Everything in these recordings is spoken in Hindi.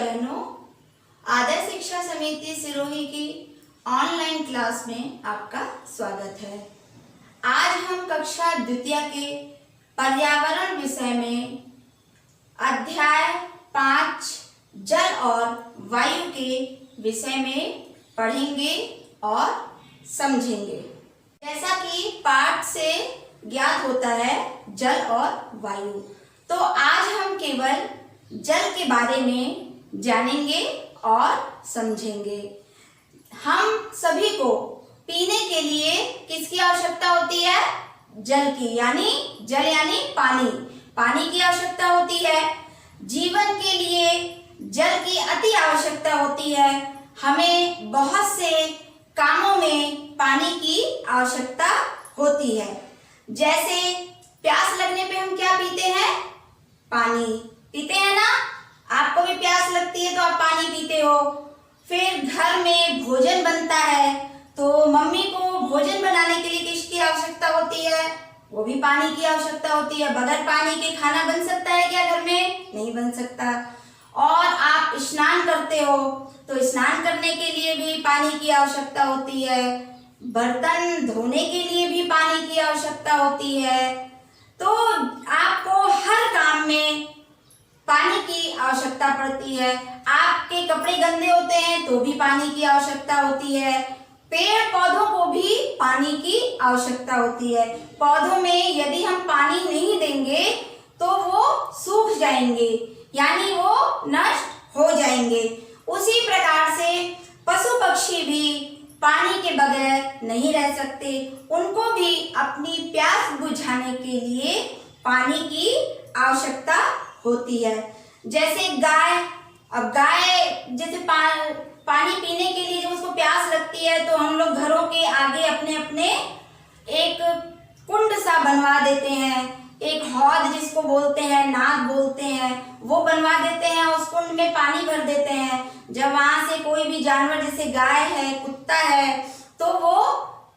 बहनों, आदर्श शिक्षा समिति सिरोही की ऑनलाइन क्लास में आपका स्वागत है। आज हम कक्षा द्वितीय के पर्यावरण विषय में अध्याय 5 जल और वायु के विषय में पढ़ेंगे और समझेंगे। जैसा कि पाठ से ज्ञात होता है जल और वायु, तो आज हम केवल जल के बारे में जानेंगे और समझेंगे। हम सभी को पीने के लिए किसकी आवश्यकता होती है? जल की, जल यानी पानी की आवश्यकता होती है। जीवन के लिए जल की अति आवश्यकता होती है। हमें बहुत से कामों में पानी की आवश्यकता होती है। जैसे प्यास लगने पे हम क्या पीते हैं? पानी पीते हैं ना। आपको भी प्यास लगती है तो आप पानी पीते हो। फिर घर में भोजन बनता है तो मम्मी को भोजन बनाने के लिए किसकी आवश्यकता होती है? वो भी पानी की आवश्यकता होती है। बगैर पानी के खाना बन सकता है क्या घर में? नहीं बन सकता। और आप स्नान करते हो तो स्नान करने के लिए भी पानी की आवश्यकता होती है। बर्तन धोने के लिए भी पानी की आवश्यकता होती है। तो आपको हर काम में पानी की आवश्यकता पड़ती है। आपके कपड़े गंदे होते हैं तो भी पानी की आवश्यकता होती है। पेड़ पौधों को भी पानी की आवश्यकता होती है। पौधों में यदि हम पानी नहीं देंगे तो वो सूख जाएंगे, यानी वो नष्ट हो जाएंगे। उसी प्रकार से पशु पक्षी भी पानी के बगैर नहीं रह सकते। उनको भी अपनी प्यास बुझाने के लिए पानी की आवश्यकता होती है। जैसे गाय, अब गाय जैसे पानी पीने के लिए जब उसको प्यास लगती है तो हम लोग घरों के आगे अपने अपने एक कुंड सा बनवा देते हैं। एक हौद जिसको बोलते हैं, नाद बोलते हैं, वो बनवा देते हैं। उस कुंड में पानी भर देते हैं। जब वहां से कोई भी जानवर जैसे गाय है, कुत्ता है, तो वो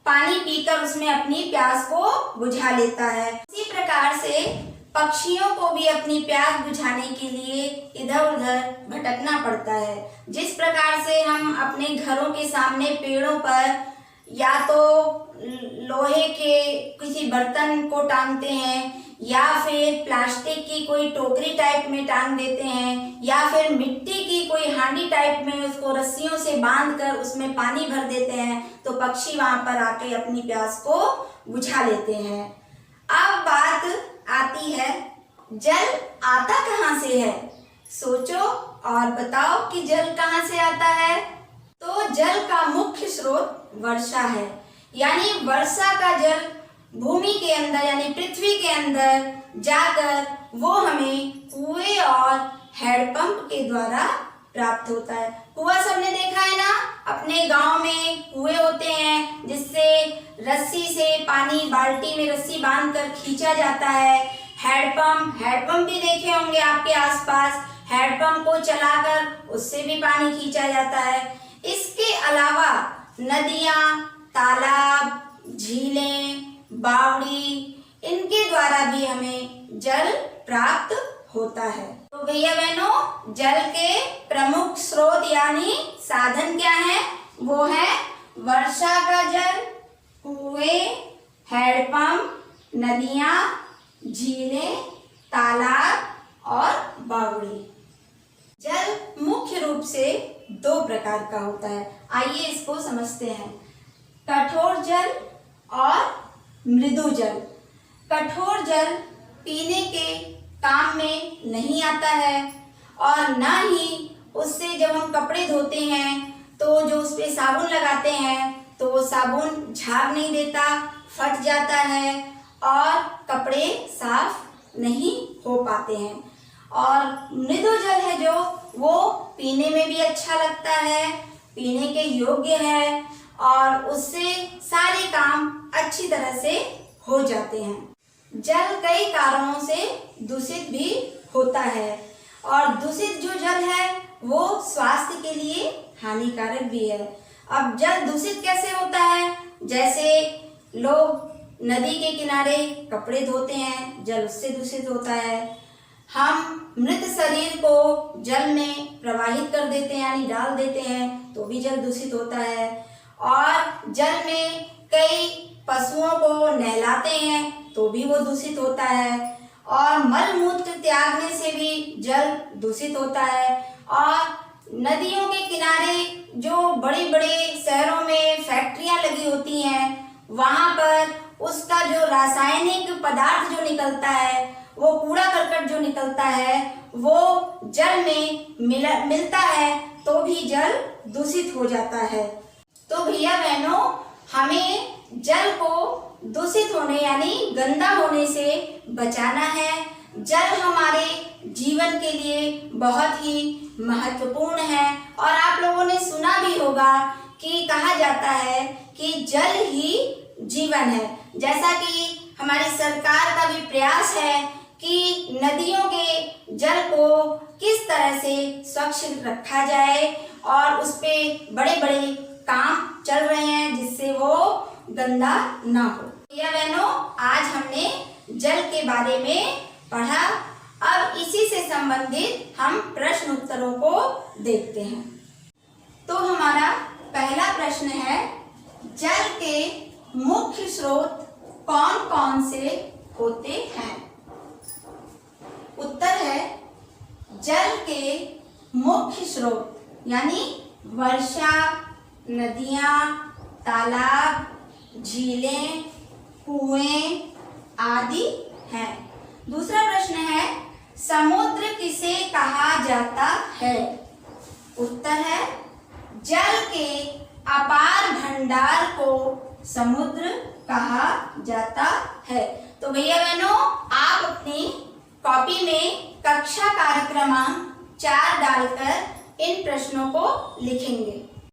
पानी पीकर उसमें अपनी प्यास को बुझा लेता है। इसी प्रकार से पक्षियों को भी अपनी प्यास बुझाने के लिए इधर उधर भटकना पड़ता है। जिस प्रकार से हम अपने घरों के सामने पेड़ों पर या तो लोहे के किसी बर्तन को टांगते हैं, या फिर प्लास्टिक की कोई टोकरी टाइप में टांग देते हैं, या फिर मिट्टी की कोई हांडी टाइप में उसको रस्सियों से बांधकर उसमें पानी भर देते हैं, तो पक्षी वहां पर आके अपनी प्यास को बुझा लेते हैं। अब बात आती है, जल आता कहाँ से है? सोचो और बताओ कि जल कहाँ से आता है। तो जल का मुख्य स्रोत वर्षा है, यानी वर्षा का जल भूमि के अंदर यानी पृथ्वी के अंदर जाकर वो हमें कुएं और हैंडपंप के द्वारा प्राप्त होता है। कुआं सबने देखा है ना, अपने गांव में कुएं होते हैं जिससे रस्सी से पानी बाल्टी में रस्सी बांधकर खींचा जाता है। हैंडपंप भी देखे होंगे आपके आसपास। हैंडपंप को चलाकर उससे भी पानी खींचा जाता है। इसके अलावा नदियां, तालाब, झीलें, बावड़ी, इनके द्वारा भी हमें जल प्राप्त होता है। तो भैया बहनों, जल के प्रमुख स्रोत यानी साधन क्या है? वो है वर्षा का जल, कुएं, हैंडपंप, नदियां, झीलें, तालाब और बावड़ी। जल मुख्य रूप से 2 प्रकार का होता है। आइए इसको समझते हैं। कठोर जल और मृदु जल। कठोर जल पीने के काम में नहीं आता है, और न ही उससे जब हम कपड़े धोते हैं तो जो उस पे साबुन लगाते हैं तो वो साबुन झाग नहीं देता, फट जाता है और कपड़े साफ नहीं हो पाते हैं। और मृदु जल है जो वो पीने में भी अच्छा लगता है, पीने के योग्य है, और उससे सारे काम अच्छी तरह से हो जाते हैं। जल कई कारणों से दूषित भी होता है, और दूषित जो जल है वो स्वास्थ्य के लिए हानिकारक भी है। अब जल दूषित कैसे होता है? जैसे लोग नदी के किनारे कपड़े धोते हैं, जल उससे दूषित होता है। हम मृत शरीर को जल में प्रवाहित कर देते हैं यानी डाल देते हैं तो भी जल दूषित होता है। और जल में कई पशुओं को नहलाते हैं तो भी वो दूषित होता है। और मल मूत्र त्यागने से भी जल दूषित होता है। और नदियों के किनारे जो बड़े बड़े शहरों में फैक्ट्रियां लगी होती हैं वहाँ पर उसका जो रासायनिक पदार्थ जो निकलता है, वो कूड़ा करकट जो निकलता है वो जल में मिलता है तो भी जल दूषित हो जाता है। तो भैया बहनों, हमें जल को दूषित होने यानी गंदा होने से बचाना है। जल हमारे जीवन के लिए बहुत ही महत्वपूर्ण है। और आप लोगों ने सुना भी होगा कि कहा जाता है कि जल ही जीवन है। जैसा कि हमारी सरकार का भी प्रयास है कि नदियों के जल को किस तरह से स्वच्छ रखा जाए और उस पे बड़े बड़े काम चल रहे हैं जिससे वो गंदा ना हो। भैया बहनों, आज हमने जल के बारे में पढ़ा। अब इसी से संबंधित हम प्रश्न उत्तरों को देखते हैं। तो हमारा पहला प्रश्न है, जल के मुख्य स्रोत कौन कौन से होते हैं? उत्तर है, जल के मुख्य स्रोत यानी वर्षा, नदियाँ, तालाब, झीलें, कुएं आदि हैं। दूसरा प्रश्न है, समुद्र किसे कहा जाता है? उत्तर है, जल के अपार भंडार को समुद्र कहा जाता है। तो भैया बहनों, आप अपनी कॉपी में कक्षा कार्य क्रमांक 4 डालकर इन प्रश्नों को लिखेंगे।